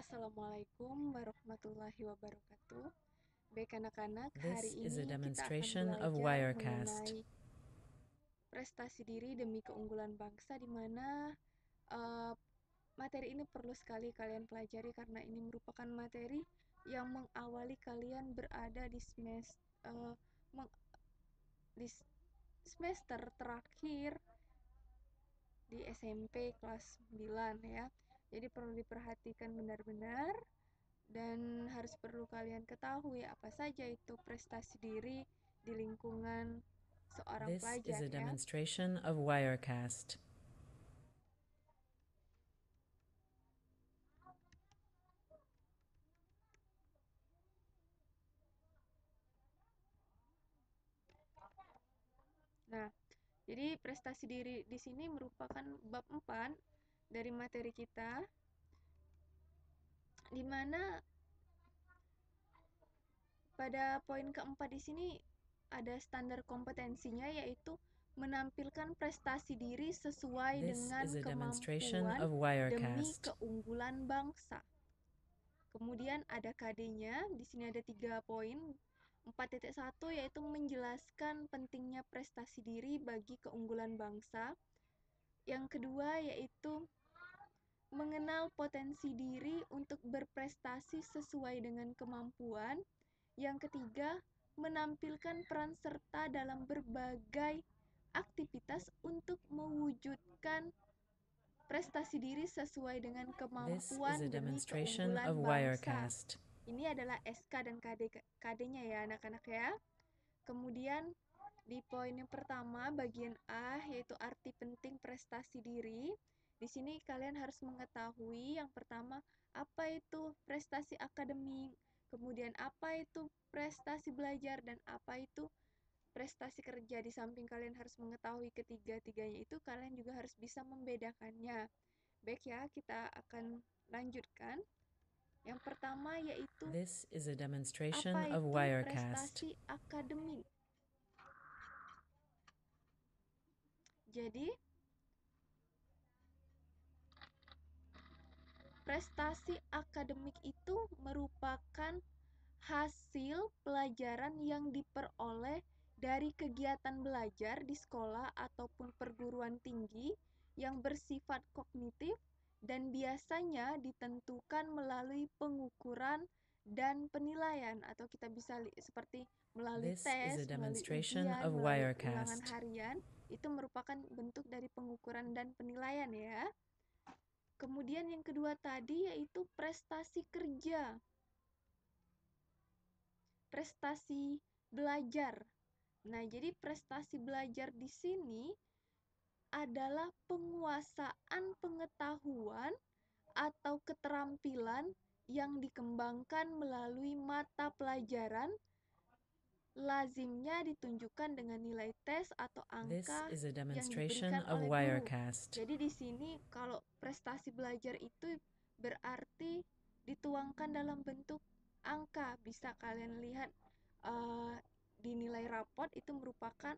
Assalamualaikum warahmatullahi wabarakatuh. Baik anak-anak, hari This is a ini kita akan demonstration of belajar Wirecast. mengenai prestasi diri demi keunggulan bangsa, di mana eh, materi ini perlu sekali kalian pelajari karena ini merupakan materi yang mengawali kalian berada di di semester terakhir di SMP kelas 9 ya. Jadi perlu diperhatikan benar-benar dan harus perlu kalian ketahui apa saja itu prestasi diri di lingkungan seorang This is pelajar a ya. demonstration of Wirecast. Nah, jadi prestasi diri di sini merupakan bab 4 dari materi kita, di mana pada poin keempat di sini ada standar kompetensinya, yaitu menampilkan prestasi diri sesuai This dengan is a demonstration kemampuan of demi Wirecast. keunggulan bangsa. Kemudian ada KD-nya, di sini ada 3 poin. 4.1 yaitu menjelaskan pentingnya prestasi diri bagi keunggulan bangsa. Yang kedua yaitu mengenal potensi diri untuk berprestasi sesuai dengan kemampuan. Yang ketiga, menampilkan peran serta dalam berbagai aktivitas untuk mewujudkan prestasi diri sesuai dengan This kemampuan is a demi demonstration keunggulan of bangsa. Wirecast. Ini adalah SK dan KD-nya ya anak-anak ya. Kemudian di poin yang pertama bagian A yaitu arti penting prestasi diri. Di sini kalian harus mengetahui yang pertama apa itu prestasi akademik, kemudian apa itu prestasi belajar, dan apa itu prestasi kerja. Di samping kalian harus mengetahui ketiga-tiganya itu, kalian juga harus bisa membedakannya. Baik ya, kita akan lanjutkan. Yang pertama yaitu This is a demonstration apa of itu Wirecast. prestasi akademik. Jadi, prestasi akademik itu merupakan hasil pelajaran yang diperoleh dari kegiatan belajar di sekolah ataupun perguruan tinggi yang bersifat kognitif dan biasanya ditentukan melalui pengukuran dan penilaian, atau kita bisa seperti melalui This is tes, a melalui demonstration ujian, of melalui ulangan Wirecast. harian. Itu merupakan bentuk dari pengukuran dan penilaian ya. Kemudian yang kedua tadi yaitu prestasi kerja, prestasi belajar. Nah, jadi prestasi belajar di sini adalah penguasaan pengetahuan atau keterampilan yang dikembangkan melalui mata pelajaran, lazimnya ditunjukkan dengan nilai tes atau This angka is a yang demonstration diberikan of oleh guru. Wirecast. Jadi di sini kalau prestasi belajar itu berarti dituangkan dalam bentuk angka. Bisa kalian lihat di nilai rapot, itu merupakan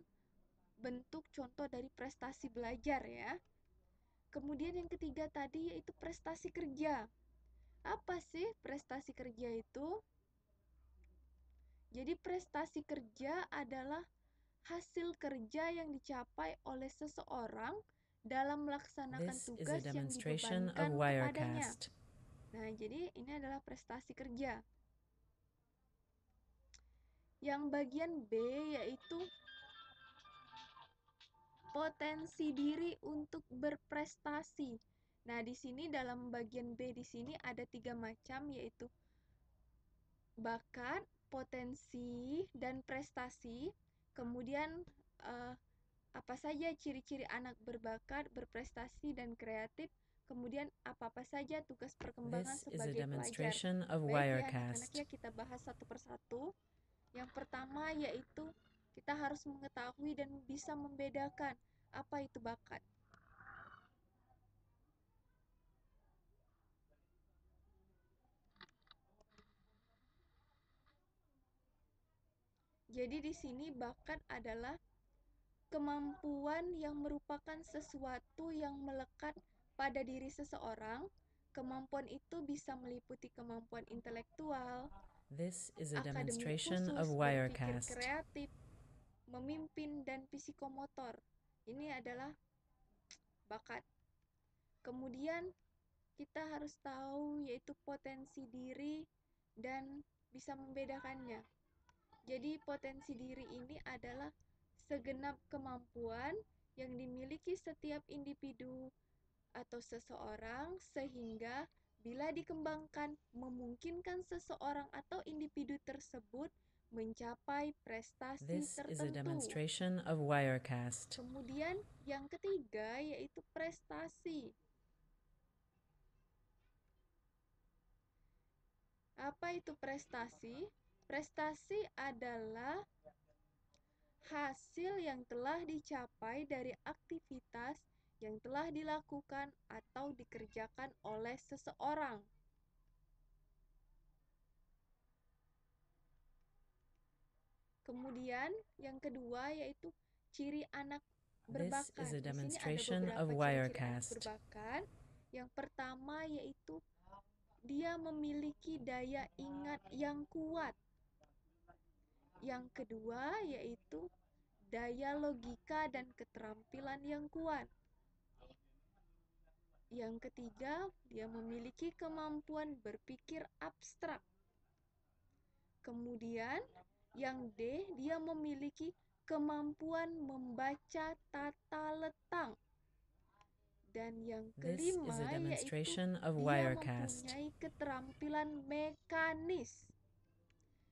bentuk contoh dari prestasi belajar ya. Kemudian yang ketiga tadi yaitu prestasi kerja. Apa sih prestasi kerja itu? Jadi prestasi kerja adalah hasil kerja yang dicapai oleh seseorang dalam melaksanakan This is a tugas yang demonstration of dibebankan kepadanya. Wirecast. Nah, jadi ini adalah prestasi kerja. Yang bagian B yaitu potensi diri untuk berprestasi. Nah, di sini dalam bagian B di sini ada 3 macam, yaitu bakat, potensi, dan prestasi. Kemudian apa saja ciri-ciri anak berbakat, berprestasi, dan kreatif. Kemudian apa-apa saja tugas perkembangan This is a sebagai pelajar. demonstration of Baik ya anak-anak Wirecast. ya, kita bahas satu persatu. Yang pertama yaitu kita harus mengetahui dan bisa membedakan apa itu bakat. Jadi di sini bakat adalah kemampuan yang merupakan sesuatu yang melekat pada diri seseorang, Kemampuan itu bisa meliputi kemampuan intelektual, This is a akademik demonstration khusus, of berpikir Wirecast. kreatif, memimpin, dan psikomotor. Ini adalah bakat. Kemudian kita harus tahu yaitu potensi diri dan bisa membedakannya. Jadi potensi diri ini adalah segenap kemampuan yang dimiliki setiap individu atau seseorang sehingga bila dikembangkan memungkinkan seseorang atau individu tersebut mencapai prestasi This is a tertentu. demonstration of Wirecast. Kemudian yang ketiga yaitu prestasi. Apa itu prestasi? Prestasi adalah hasil yang telah dicapai dari aktivitas yang telah dilakukan atau dikerjakan oleh seseorang. Kemudian yang kedua yaitu ciri anak This berbakat. is a Di sini ada demonstration beberapa of ciri-ciri anak Wirecast. berbakat. Yang pertama yaitu dia memiliki daya ingat yang kuat. Yang kedua yaitu daya logika dan keterampilan yang kuat. Yang ketiga, dia memiliki kemampuan berpikir abstrak. Kemudian, yang D, dia memiliki kemampuan membaca tata letak. Dan yang This is kelima a yaitu demonstration of dia Wirecast. mempunyai keterampilan mekanis.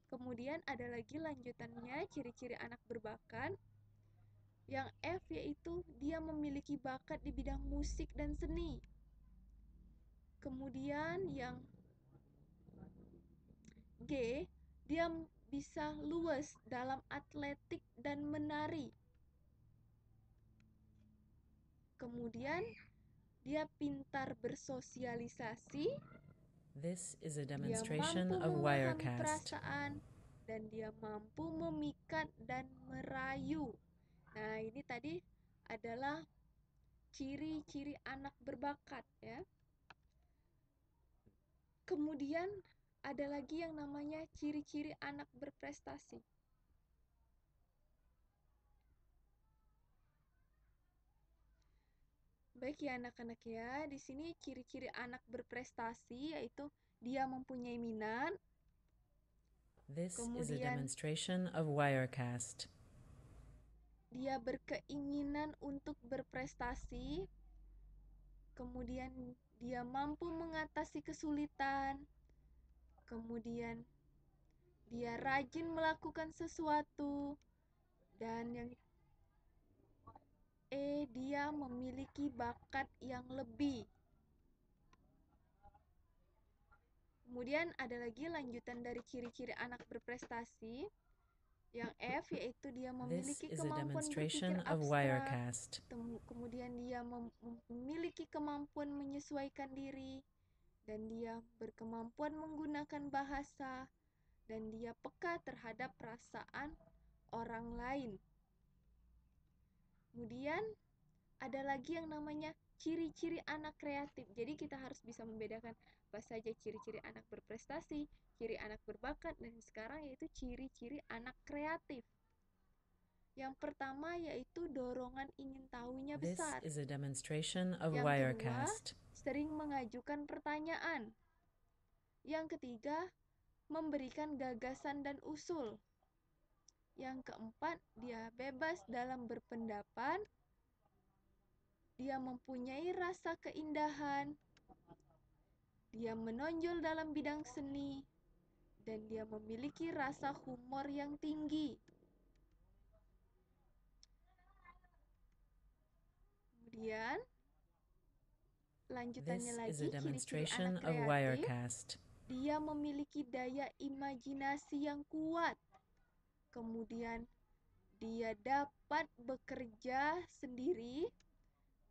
Kemudian ada lagi lanjutannya ciri-ciri anak berbakat. Yang F yaitu dia memiliki bakat di bidang musik dan seni. Kemudian yang G, dia bisa luwes dalam atletik dan menari. Kemudian dia pintar bersosialisasi, This is a dia demonstration mampu of memahami Wirecast. perasaan, dan dia mampu memikat dan merayu. Nah, ini tadi adalah ciri-ciri anak berbakat ya. Kemudian ada lagi yang namanya ciri-ciri anak berprestasi. Baik ya anak-anak ya, di sini ciri-ciri anak berprestasi yaitu dia mempunyai minat, This is a kemudian demonstration of Wirecast. dia berkeinginan untuk berprestasi, kemudian dia mampu mengatasi kesulitan, kemudian dia rajin melakukan sesuatu, dan yang E, dia memiliki bakat yang lebih. Kemudian ada lagi lanjutan dari ciri-ciri anak berprestasi. Yang F yaitu dia memiliki This is a kemampuan berpikir demonstration of abstrak. Wirecast. Kemudian dia memiliki kemampuan menyesuaikan diri. Dan dia berkemampuan menggunakan bahasa. Dan dia peka terhadap perasaan orang lain. Kemudian ada lagi yang namanya ciri-ciri anak kreatif. Jadi kita harus bisa membedakan apa saja ciri-ciri anak berprestasi, ciri anak berbakat, dan sekarang yaitu ciri-ciri anak kreatif. Yang pertama yaitu dorongan ingin tahunya This besar. is a demonstration of Yang kedua, Wirecast. sering mengajukan pertanyaan. Yang ketiga, memberikan gagasan dan usul. Yang keempat, dia bebas dalam berpendapat. Dia mempunyai rasa keindahan. Dia menonjol dalam bidang seni. Dan dia memiliki rasa humor yang tinggi. Kemudian, lanjutannya This lagi is a ciri-ciri demonstration anak of kreatif. Wirecast. Dia memiliki daya imajinasi yang kuat. Kemudian, dia dapat bekerja sendiri.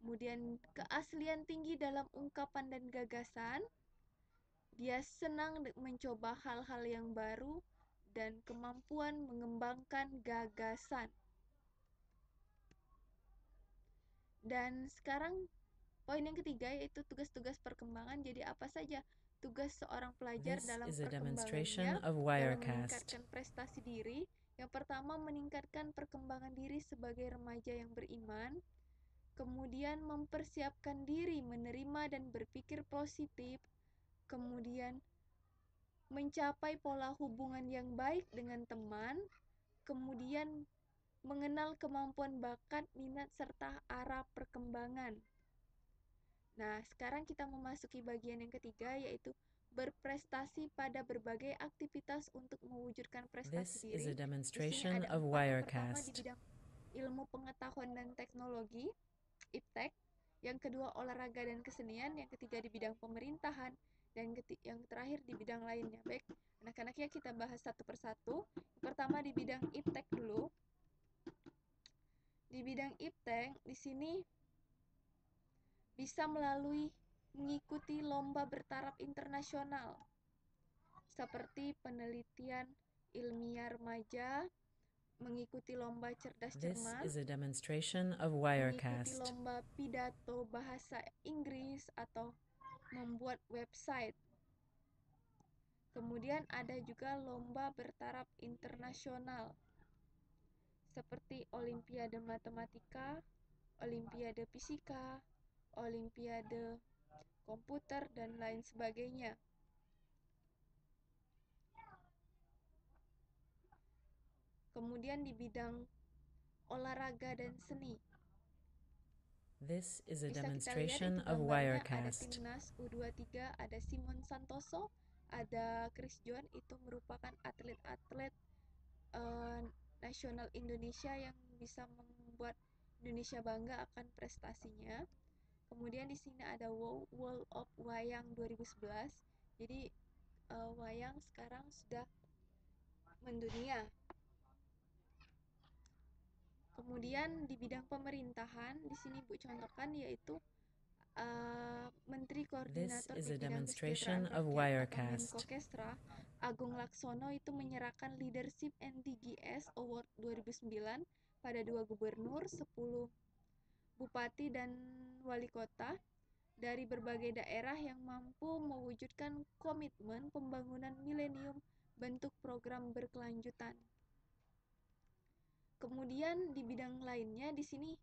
Kemudian, keaslian tinggi dalam ungkapan dan gagasan. Dia senang mencoba hal-hal yang baru dan kemampuan mengembangkan gagasan. Dan sekarang Poin yang ketiga yaitu tugas-tugas perkembangan. Jadi apa saja tugas seorang pelajar This dalam is a perkembangannya demonstration of dalam Wirecast. meningkatkan prestasi diri. Yang pertama, meningkatkan perkembangan diri sebagai remaja yang beriman. Kemudian mempersiapkan diri menerima dan berpikir positif. Kemudian mencapai pola hubungan yang baik dengan teman. Kemudian mengenal kemampuan bakat, minat, serta arah perkembangan. Nah, sekarang kita memasuki bagian yang ketiga, yaitu berprestasi pada berbagai aktivitas untuk mewujudkan prestasi This is diri. a Di sini demonstration ada of 4. Yang pertama di Wirecast. bidang ilmu pengetahuan dan teknologi, IPTEK. Yang kedua olahraga dan kesenian. Yang ketiga di bidang pemerintahan. Dan yang terakhir di bidang lainnya. Baik, anak-anaknya kita bahas satu persatu. Yang pertama di bidang IPTEK dulu. Di bidang IPTEK, di sini bisa melalui mengikuti lomba bertaraf internasional seperti penelitian ilmiah remaja, mengikuti lomba cerdas This cermat, is a demonstration of mengikuti Wirecast. lomba pidato bahasa Inggris atau membuat website. Kemudian ada juga lomba bertaraf internasional seperti Olimpiade Matematika, Olimpiade Fisika, Olimpiade Komputer, dan lain sebagainya. Kemudian di bidang olahraga dan seni, This is a bisa kita lihat itu demonstration of gambarnya, ada Wirecast. timnas U23, ada Simon Santoso, ada Chris John, itu merupakan atlet-atlet nasional Indonesia yang bisa membuat Indonesia bangga akan prestasinya. Kemudian di sini ada World of Wayang 2011. Jadi wayang sekarang sudah mendunia. Kemudian di bidang pemerintahan, di sini Bu contohkan yaitu Menteri This Koordinator is a Bidang Kesejahteraan demonstration of Rakyat atau Menko Wirecast. Kesra, Agung Laksono, itu menyerahkan Leadership NDGS Award 2009 pada 2 gubernur, 10 bupati dan wali kota dari berbagai daerah yang mampu mewujudkan komitmen pembangunan milenium bentuk program berkelanjutan. Kemudian di bidang lainnya, di sini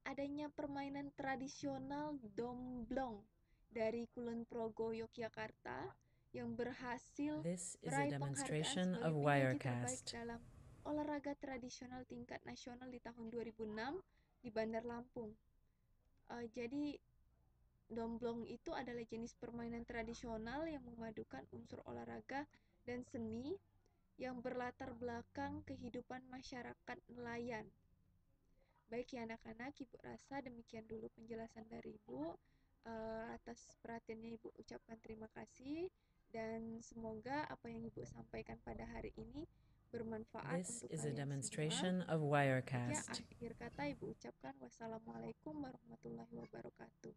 adanya permainan tradisional domblong dari Kulon Progo, Yogyakarta, yang berhasil This is a meraih penghargaan demonstration sebagai of penyaji terbaik Wirecast. dalam olahraga tradisional tingkat nasional di tahun 2006 di Bandar Lampung. Jadi domblong itu adalah jenis permainan tradisional yang memadukan unsur olahraga dan seni yang berlatar belakang kehidupan masyarakat nelayan. Baik ya anak-anak, Ibu rasa demikian dulu penjelasan dari Ibu. Atas perhatiannya Ibu ucapkan terima kasih, dan semoga apa yang Ibu sampaikan pada hari ini bermanfaat This untuk is a kalian semua. demonstration of Baik ya, Wirecast. akhir kata Ibu ucapkan wassalamualaikum warahmatullahi wabarakatuh.